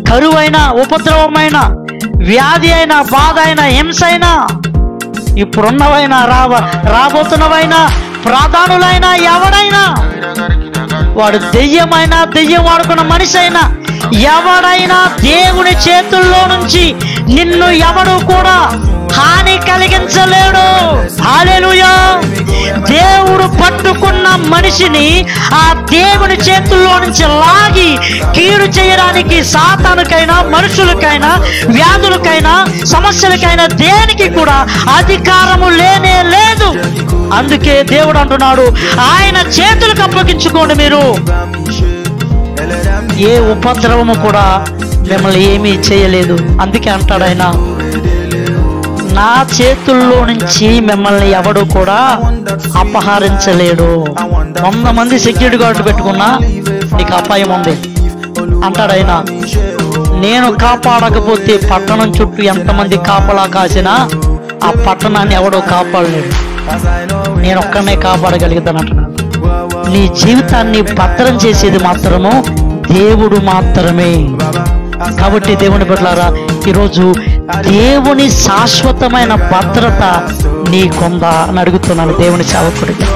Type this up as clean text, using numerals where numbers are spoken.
కరువైనా, ఉపద్రవమైన, వ్యాధి అయినా, బాధ అయినా, హింస అయినా, ఇప్పుడున్నవైనా, రాబోతున్నవైనా, ప్రాధానులైనా, ఎవడైనా, వాడు దెయ్యమైనా, దెయ్యం వాడుకున్న మనిషి అయినా, ఎవడైనా దేవుని చేతుల్లో నుంచి నిన్ను ఎవడు కూడా హాని కలిగించలేడు. హల్లెలూయా. దేవుడు పట్టుకున్న మనిషిని ఆ దేవుని చేతుల్లో నుంచి లాగి కీడు చేయడానికి సాతానుకైనా, మనుషులకైనా, వ్యాధులకైనా, సమస్యలకైనా దేనికి కూడా అధికారము లేనే లేదు. అందుకే దేవుడు అంటున్నాడు, ఆయన చేతులకు అప్పగించుకోండి. మీరు ఏ ఉపద్రవము కూడా మిమ్మల్ని ఏమీ చేయలేదు. అందుకే అంటాడు ఆయన, నా చేతుల్లో నుంచి మిమ్మల్ని ఎవడు కూడా అపహరించలేడు. 100 మంది సెక్యూరిటీ గార్డు పెట్టుకున్నా నీకు అపాయం ఉంది అంటాడు ఆయన. నేను కాపాడకపోతే పట్టణం చుట్టూ ఎంతమంది కాపలా కాసినా ఆ పట్టణాన్ని ఎవడో కాపాడలేడు. నేను ఒక్కనే కాపాడగలుగుతాను అంటున్నాను. నీ జీవితాన్ని భద్రం చేసేది మాత్రము దేవుడు మాత్రమే. కాబట్టి దేవుని బిడ్డలారా, ఈరోజు దేవుని శాశ్వతమైన భద్రత నీకుందా అని అడుగుతున్నాను దేవుని సేవకుడిగా.